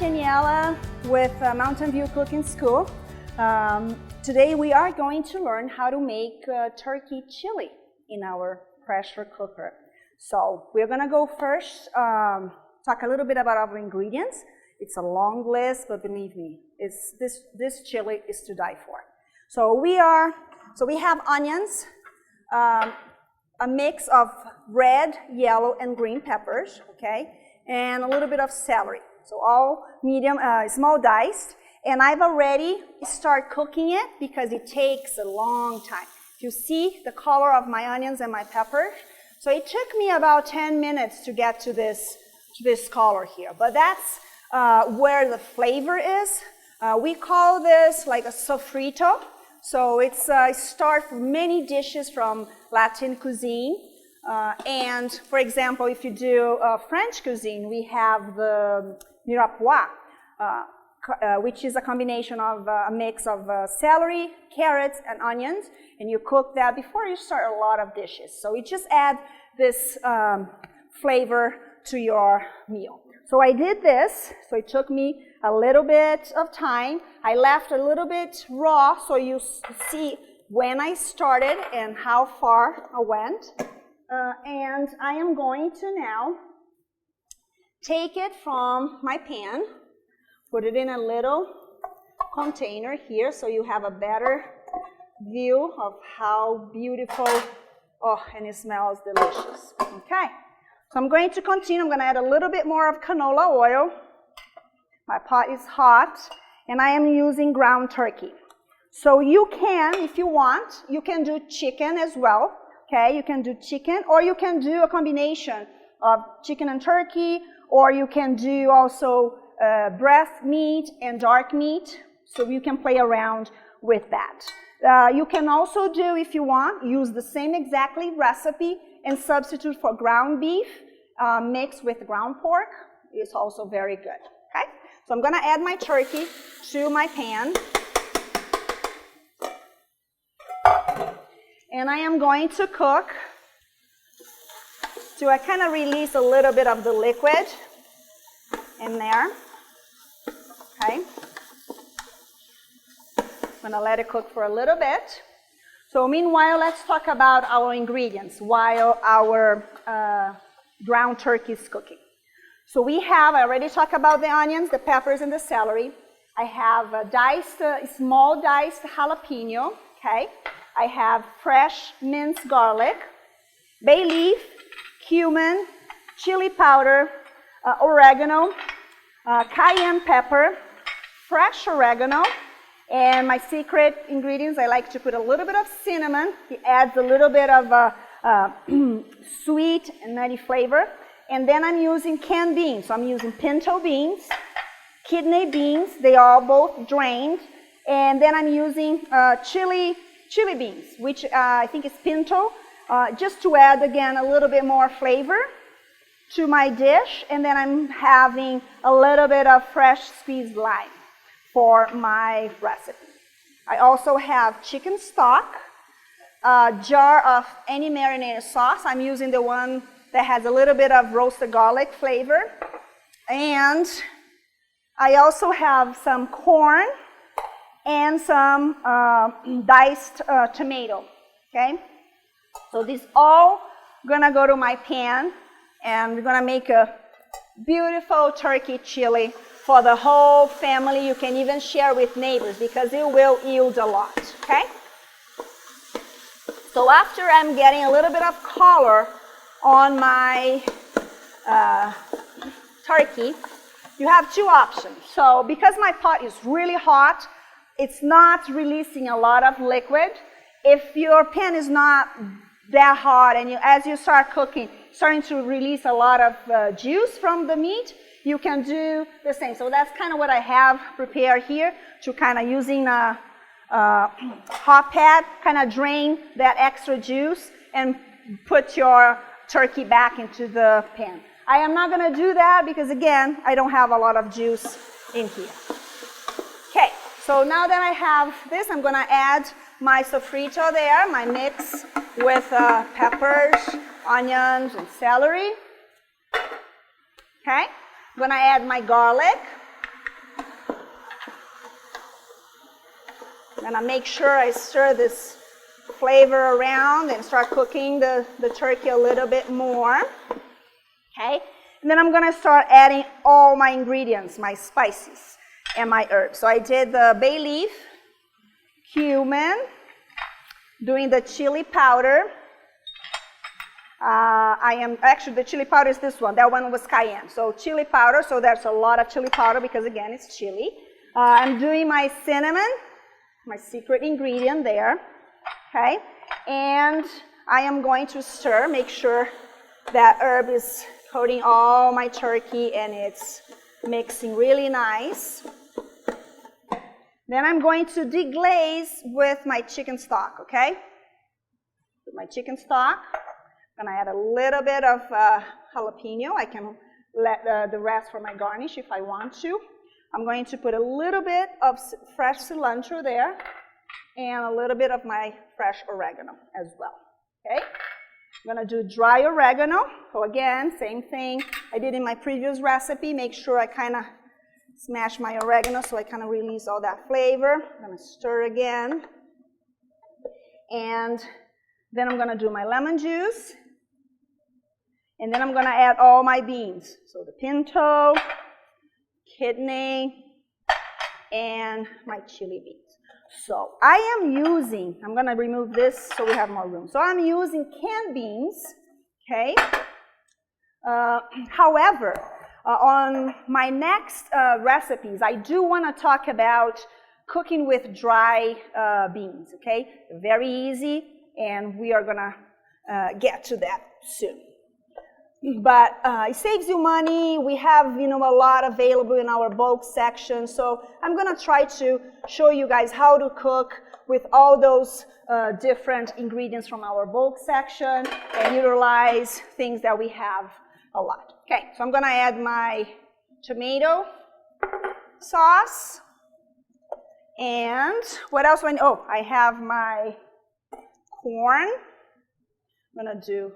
Daniela with Mountain View Cooking School. Today we are going to learn how to make turkey chili in our pressure cooker. So we're going to go first, talk a little bit about our ingredients. It's a long list, but believe me, this chili is to die for. So we have onions, a mix of red, yellow, and green peppers, okay, and a little bit of celery. So all medium, small diced. And I've already started cooking it because it takes a long time. You see the color of my onions and my peppers. So it took me about 10 minutes to get to this color here. But that's where the flavor is. We call this like a sofrito. So it's start for many dishes from Latin cuisine. And for example, if you do French cuisine, we have the mirepoix, which is a combination of a mix of celery, carrots, and onions. And you cook that before you start a lot of dishes. So it just add this flavor to your meal. So I did this. So it took me a little bit of time. I left a little bit raw so you see when I started and how far I went. And I am going to now take it from my pan, put it in a little container here so you have a better view of how beautiful, and it smells delicious. Okay, so I'm going to continue. I'm going to add a little bit more of canola oil. My pot is hot, and I am using ground turkey. So you can, if you want, you can do chicken as well. Okay, you can do chicken, or you can do a combination of chicken and turkey, or you can do also breast meat and dark meat, so you can play around with that. You can also do, if you want, use the same exactly recipe and substitute for ground beef mixed with ground pork. It's also very good. Okay, so I'm going to add my turkey to my pan. And I am going to cook to kind of release a little bit of the liquid in there. Okay. I'm going to let it cook for a little bit. So meanwhile, let's talk about our ingredients while our ground turkey is cooking. So I already talked about the onions, the peppers, and the celery. I have a small diced jalapeno, okay? I have fresh minced garlic, bay leaf, cumin, chili powder, oregano, cayenne pepper, fresh oregano, and my secret ingredients, I like to put a little bit of cinnamon. It adds a little bit of sweet and nutty flavor. And then I'm using canned beans. So I'm using pinto beans, kidney beans. They are both drained. And then I'm using chili beans, which I think is pinto, just to add, again, a little bit more flavor to my dish. And then I'm having a little bit of fresh squeezed lime for my recipe. I also have chicken stock, a jar of any marinated sauce. I'm using the one that has a little bit of roasted garlic flavor. And I also have some corn and some diced tomato, okay? So this all gonna go to my pan, and we're gonna make a beautiful turkey chili for the whole family. You can even share with neighbors because it will yield a lot, okay? So after I'm getting a little bit of color on my turkey, you have two options. So because my pot is really hot, it's not releasing a lot of liquid. If your pan is not that hot and as you start cooking, starting to release a lot of juice from the meat, you can do the same. So that's kind of what I have prepared here, to kind of using a hot pad, kind of drain that extra juice and put your turkey back into the pan. I am not going to do that because, again, I don't have a lot of juice in here. Okay. So now that I have this, I'm going to add my sofrito there, my mix with peppers, onions, and celery. Okay, I'm going to add my garlic. I'm gonna make sure I stir this flavor around and start cooking the turkey a little bit more. Okay, and then I'm gonna start adding all my ingredients, my spices and my herbs. So I did the bay leaf, cumin, doing the chili powder. Actually the chili powder is this one. That one was cayenne. So chili powder, so there's a lot of chili powder because again it's chili. I'm doing my cinnamon, my secret ingredient there. Okay, and I am going to stir, make sure that herb is coating all my turkey and it's mixing really nice. Then I'm going to deglaze with my chicken stock, okay? With my chicken stock, I'm gonna add a little bit of jalapeno. I can let the rest for my garnish if I want to. I'm going to put a little bit of fresh cilantro there and a little bit of my fresh oregano as well, okay? I'm gonna do dry oregano. So again, same thing I did in my previous recipe. Make sure I kind of smash my oregano so I kind of release all that flavor. I'm gonna stir again. And then I'm gonna do my lemon juice. And then I'm gonna add all my beans. So the pinto, kidney, and my chili beans. So I am using, I'm gonna remove this so we have more room. So I'm using canned beans, okay? However, on my next recipes, I do want to talk about cooking with dry beans, okay? Very easy, and we are gonna get to that soon. But it saves you money. We have, a lot available in our bulk section. So I'm gonna try to show you guys how to cook with all those different ingredients from our bulk section and utilize things that we have a lot. Okay, so I'm gonna add my tomato sauce. And what else do I need? Oh, I have my corn. I'm gonna do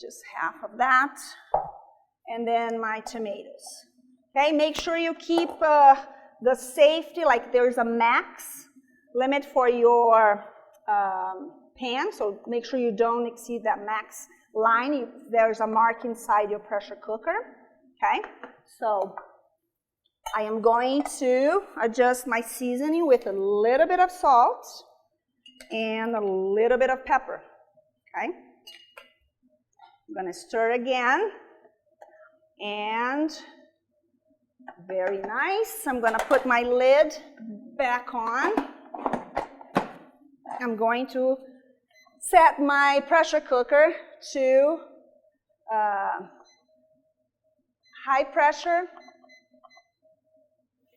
just half of that. And then my tomatoes. Okay, make sure you keep the safety, like there's a max limit for your pan, so make sure you don't exceed that max line. There's a mark inside your pressure cooker. Okay, so I am going to adjust my seasoning with a little bit of salt and a little bit of pepper. Okay, I'm going to stir again, and very nice. I'm going to put my lid back on. I'm going to set my pressure cooker to high pressure,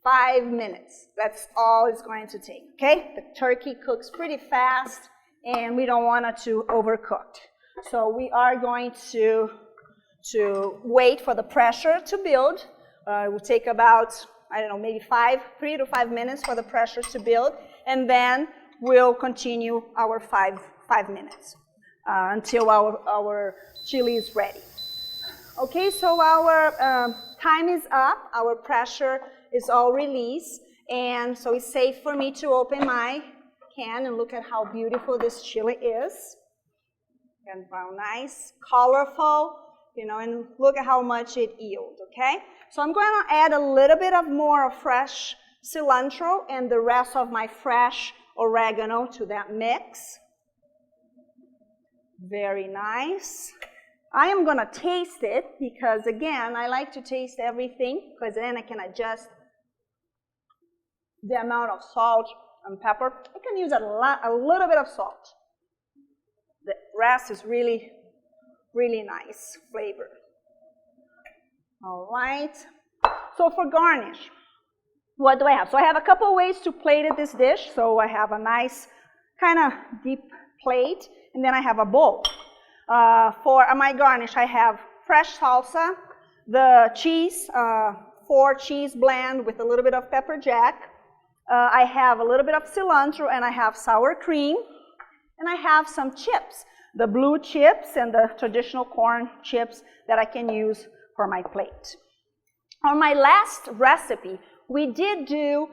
5 minutes. That's all it's going to take, okay? The turkey cooks pretty fast, and we don't want it to overcook. So we are going to wait for the pressure to build. It will take about, maybe 3 to 5 minutes for the pressure to build, and then we'll continue our five minutes until our chili is ready. Okay, so our time is up. Our pressure is all released, and so it's safe for me to open my can and look at how beautiful this chili is. And brown, nice, colorful, and look at how much it yields, okay? So I'm going to add a little bit of more fresh cilantro and the rest of my fresh oregano to that mix. Very nice. I am going to taste it because, again, I like to taste everything because then I can adjust the amount of salt and pepper. I can use a little bit of salt. The rest is really, really nice flavor. All right. So for garnish, what do I have? So I have a couple ways to plate this dish. So I have a nice kind of deep plate, and then I have a bowl. For my garnish, I have fresh salsa, the cheese, 4 cheese blend with a little bit of pepper jack. I have a little bit of cilantro, and I have sour cream, and I have some chips, the blue chips and the traditional corn chips that I can use for my plate. On my last recipe, we did do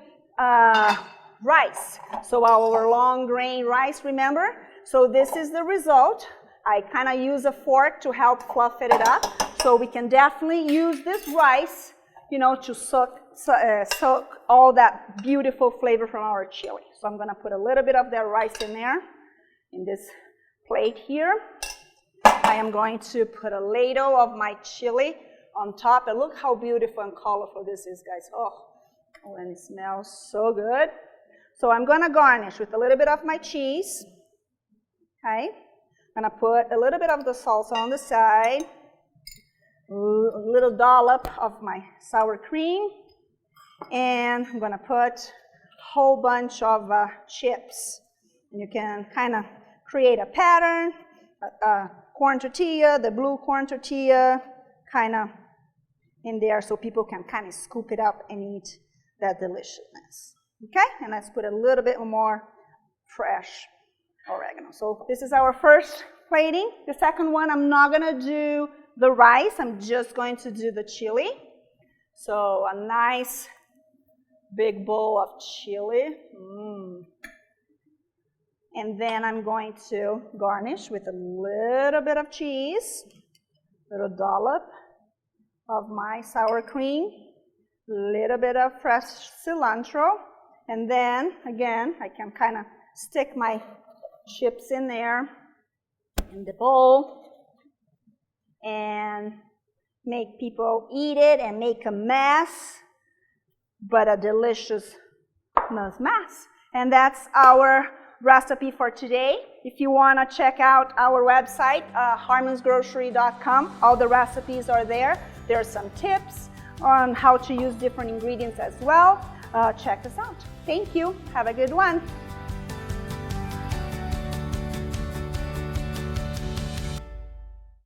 rice. So our long grain rice, remember? So this is the result. I kind of use a fork to help fluff it up. So we can definitely use this rice, you know, to soak all that beautiful flavor from our chili. So I'm going to put a little bit of that rice in there, in this plate here. I am going to put a ladle of my chili on top. And look how beautiful and colorful this is, guys. Oh, and it smells so good. So I'm going to garnish with a little bit of my cheese. Okay. I'm going to put a little bit of the salsa on the side. A little dollop of my sour cream. And I'm going to put a whole bunch of chips. And you can kind of create a pattern. Corn tortilla, the blue corn tortilla, kind of in there so people can kind of scoop it up and eat that deliciousness. Okay? And let's put a little bit more fresh oregano. So this is our first plating. The second one, I'm not going to do the rice. I'm just going to do the chili. So a nice big bowl of chili. And then I'm going to garnish with a little bit of cheese, a little dollop of my sour cream, a little bit of fresh cilantro, and then, again, I can kind of stick my chips in there in the bowl and make people eat it and make a mess, but a delicious mess. And that's our recipe for today. If you want to check out our website, harmonsgrocery.com, all the recipes are there. There are some tips on how to use different ingredients as well. Check us out. Thank you. Have a good one.